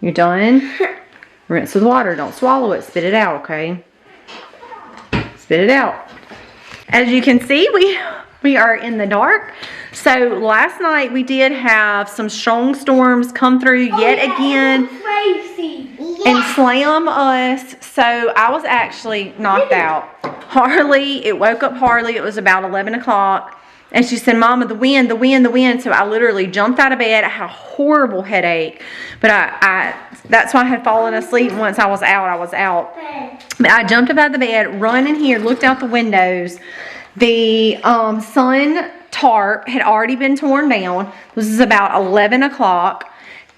You done? Rinse with water. Don't swallow it. Spit it out, okay? Spit it out. As you can see, we are in the dark. So last night we did have some strong storms come through yet again and slam us. So I was actually knocked out. Harley, it woke up Harley. It was about 11 o'clock. And she said, Mama, the wind, the wind, the wind. So I literally jumped out of bed. I had a horrible headache. But that's why I had fallen asleep. Once I was out. But I jumped up out of the bed, run in here, looked out the windows. The sun tarp had already been torn down. This is about 11 o'clock.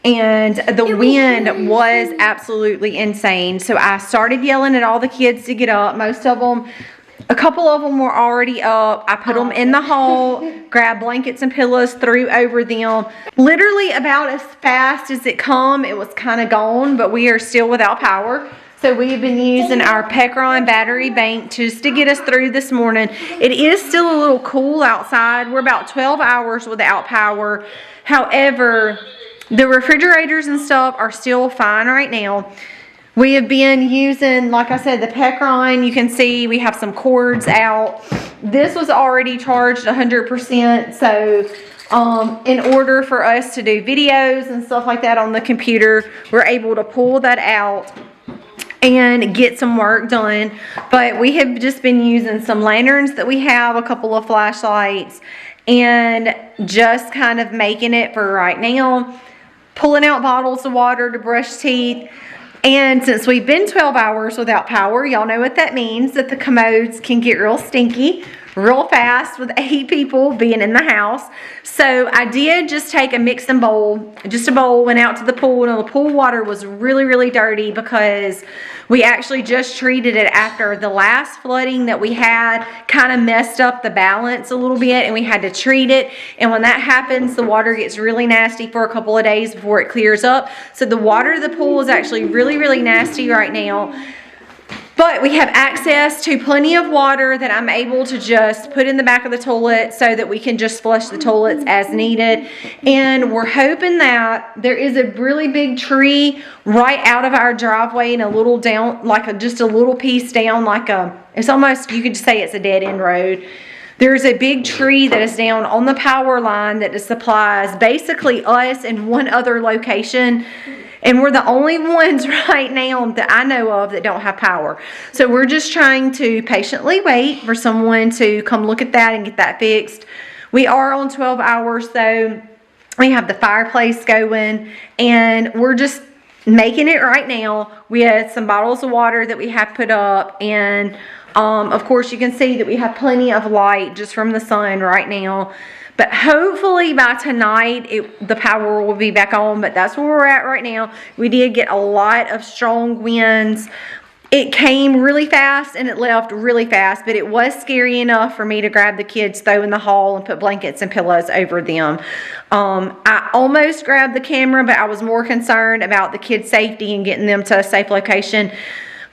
And the wind was absolutely insane. So I started yelling at all the kids to get up. Most of them, a couple of them were already up. I put them in the hall, grabbed blankets and pillows, threw over them. Literally about as fast as it come, it was kind of gone, but we are still without power. So we've been using our Patriot battery bank just to get us through this morning. It is still a little cool outside. We're about 12 hours without power. However, the refrigerators and stuff are still fine right now. We have been using, like I said, the Patriot. You can see we have some cords out. This was already charged 100%. So in order for us to do videos and stuff like that on the computer, we're able to pull that out and get some work done. But we have just been using some lanterns that we have, a couple of flashlights, and just kind of making it for right now. Pulling out bottles of water to brush teeth. And since we've been 12 hours without power, y'all know what that means, that the commodes can get real stinky real fast with 8 people being in the house. So I did just take a mixing bowl, just a bowl, went out to the pool, and the pool water was really, really dirty because we actually just treated it after the last flooding that we had kind of messed up the balance a little bit, and we had to treat it. And when that happens, the water gets really nasty for a couple of days before it clears up. So the water of the pool is actually really, really nasty right now. But we have access to plenty of water that I'm able to just put in the back of the toilet so that we can just flush the toilets as needed. And we're hoping that there is a really big tree right out of our driveway and a little down, like just a little piece down, like it's almost, you could say it's a dead end road. There's a big tree that is down on the power line that supplies basically us and one other location. And we're the only ones right now that I know of that don't have power. So we're just trying to patiently wait for someone to come look at that and get that fixed. We are on 12 hours though. We have the fireplace going and we're just making it right now. We had some bottles of water that we have put up, and of course you can see that we have plenty of light just from the sun right now. But hopefully by tonight, the power will be back on. But that's where we're at right now. We did get a lot of strong winds. It came really fast and it left really fast. But it was scary enough for me to grab the kids, throw in the hall, and put blankets and pillows over them. I almost grabbed the camera, but I was more concerned about the kids' safety and getting them to a safe location.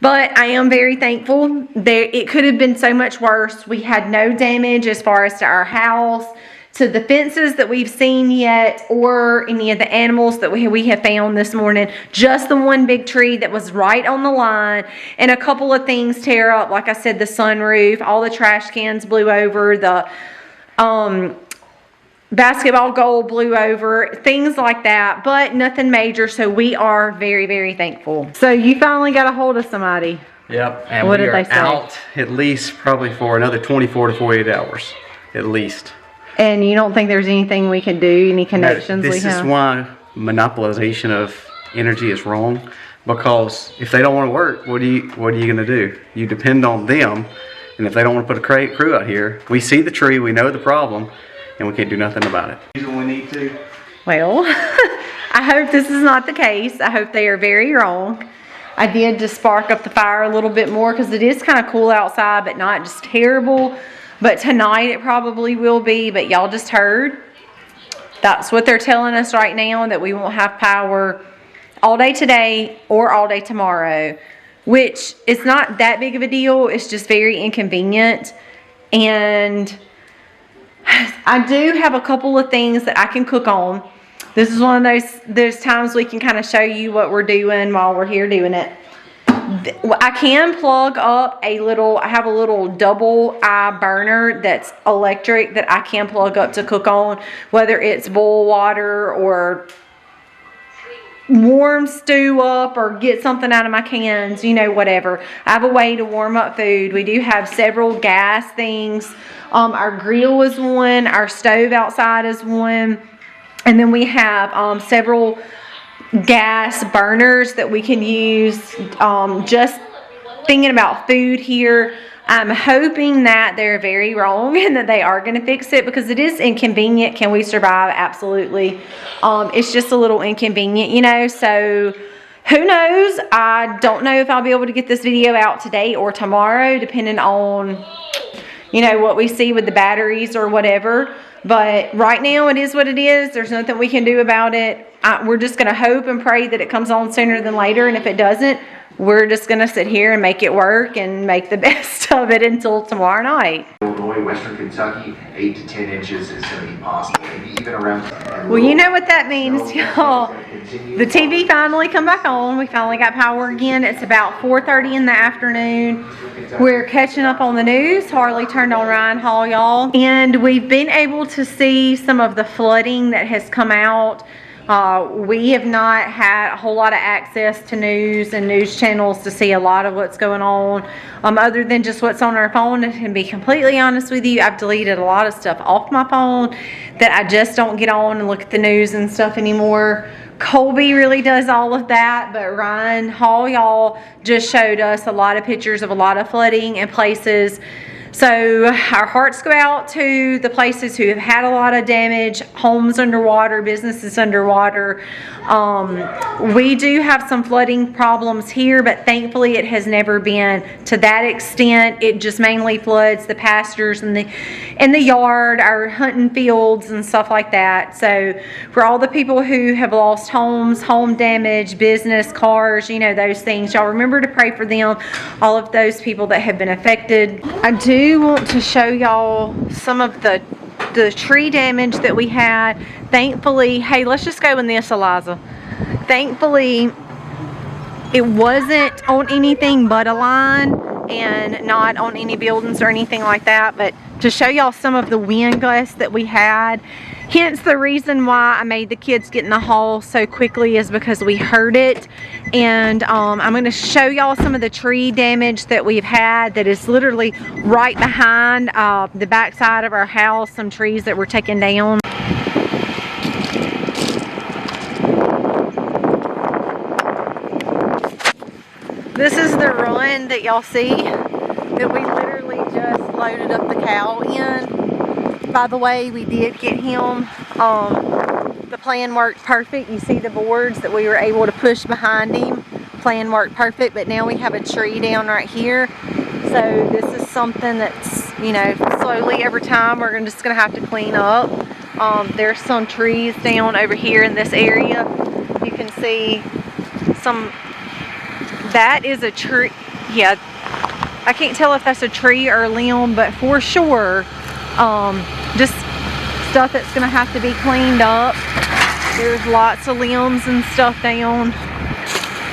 But I am very thankful. It could have been so much worse. We had no damage as far as to our house, to the fences that we've seen yet, or any of the animals that we have found this morning. Just the one big tree that was right on the line, and a couple of things tear up. Like I said, the sunroof, all the trash cans blew over, the basketball goal blew over, things like that, but nothing major. So we are very, very thankful. So you finally got a hold of somebody. Yep, and what we did are they say? Out at least probably for another 24 to 48 hours, at least. And you don't think there's anything we can do, any connections we have? This is why monopolization of energy is wrong, because if they don't want to work, what are you going to do? You depend on them, and if they don't want to put a crew out here, we see the tree, we know the problem, and we can't do nothing about it. We need to. Well, I hope this is not the case. I hope they are very wrong. I did just spark up the fire a little bit more because it is kind of cool outside, but not just terrible. But tonight it probably will be, but y'all just heard. That's what they're telling us right now, that we won't have power all day today or all day tomorrow, which is not that big of a deal. It's just very inconvenient. And I do have a couple of things that I can cook on. This is one of those times we can kind of show you what we're doing while we're here doing it. I can plug up I have a little double eye burner that's electric that I can plug up to cook on, whether it's boil water or warm stew up or get something out of my cans, you know, whatever. I have a way to warm up food. We do have several gas things. Our grill is one, our stove outside is one, and then we have several gas burners that we can use. Just thinking about food here, I'm hoping that they're very wrong and that they are going to fix it, because it is inconvenient. Can we survive? Absolutely. It's just a little inconvenient, you know, so who knows? I don't know if I'll be able to get this video out today or tomorrow, depending on, you know, what we see with the batteries or whatever. But right now it is what it is. There's nothing we can do about it. We're just going to hope and pray that it comes on sooner than later. And if it doesn't, we're just going to sit here and make it work and make the best of it until tomorrow night. Illinois, Western Kentucky, 8 to 10 inches is going to be possible. Maybe even around. Well, you know what that means, y'all. The TV finally come back on. We finally got power again. It's about 4:30 in the afternoon. We're catching up on the news. Harley turned on Ryan Hall, y'all. And we've been able to see some of the flooding that has come out. We have not had a whole lot of access to news and news channels to see a lot of what's going on, other than just what's on our phone. And to be completely honest with you, I've deleted a lot of stuff off my phone that I just don't get on and look at the news and stuff anymore. Colby really does all of that, but Ryan Hall, y'all, just showed us a lot of pictures of a lot of flooding and places. So our hearts go out to the places who have had a lot of damage, homes underwater, businesses underwater. We do have some flooding problems here, but thankfully it has never been to that extent. It just mainly floods the pastures and the yard, our hunting fields and stuff like that. So for all the people who have lost homes, home damage, business, cars, you know, those things, y'all remember to pray for them, all of those people that have been affected. I do want to show y'all some of the tree damage that we had. Thankfully, hey, let's just go in this, Eliza. Thankfully, it wasn't on anything but a line and not on any buildings or anything like that. But to show y'all some of the wind gusts that we had, hence the reason why I made the kids get in the hall so quickly, is because we heard it. And I'm going to show y'all some of the tree damage that we've had that is literally right behind the back side of our house, some trees that were taken down. This is the run that y'all see that we literally just loaded up the cow in. By the way, we did get him. The plan worked perfect. You see the boards that we were able to push behind him. Plan worked perfect, but now we have a tree down right here. So this is something that's, you know, slowly over time we're just going to have to clean up. There's some trees down over here in this area. You can see some, that is a tree. Yeah, I can't tell if that's a tree or a limb, but for sure, just stuff that's going to have to be cleaned up. There's lots of limbs and stuff down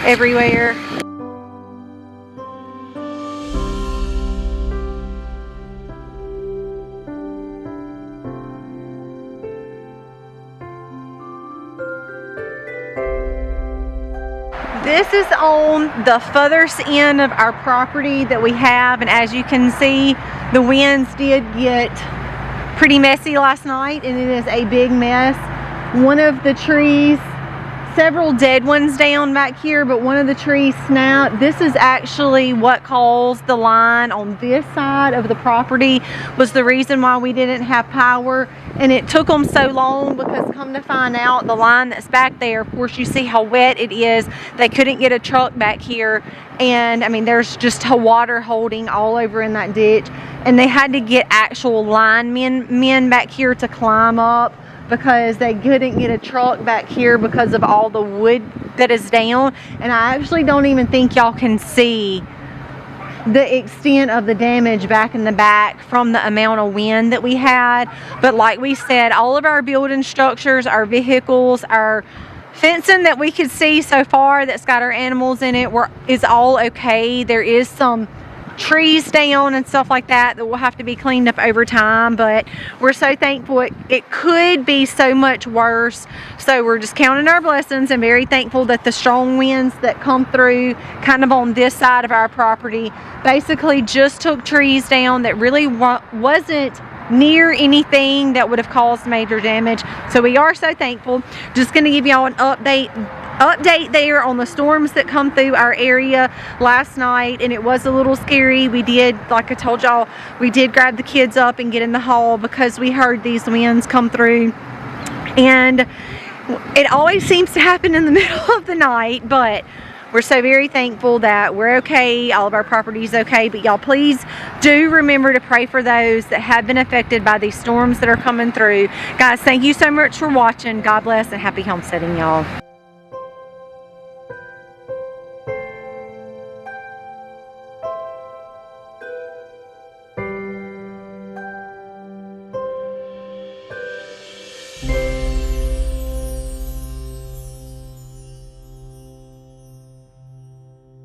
everywhere. This is on the furthest end of our property that we have, and as you can see, the winds did get pretty messy last night, and it is a big mess. One of the trees, several dead ones down back here, but one of the trees snapped. This is actually what caused the line on this side of the property, was the reason why we didn't have power. And it took them so long because, come to find out, the line that's back there, of course you see how wet it is. They couldn't get a truck back here, and I mean there's just water holding all over in that ditch, and they had to get actual linemen back here to climb up because they couldn't get a truck back here because of all the wood that is down. And I actually don't even think y'all can see the extent of the damage back in the back from the amount of wind that we had. But like we said, all of our building structures, our vehicles, our fencing that we could see so far that's got our animals in it is all okay. There is some trees down and stuff like that that will have to be cleaned up over time, but we're so thankful. It could be so much worse, so we're just counting our blessings and very thankful that the strong winds that come through kind of on this side of our property basically just took trees down that really wasn't near anything that would have caused major damage. So we are so thankful. Just going to give y'all an update there on the storms that come through our area last night, and it was a little scary. We did, like I told y'all, we did grab the kids up and get in the hall because we heard these winds come through, and it always seems to happen in the middle of the night, but we're so very thankful that we're okay. All of our property is okay. But y'all, please do remember to pray for those that have been affected by these storms that are coming through. Guys, thank you so much for watching. God bless and happy homesteading, y'all.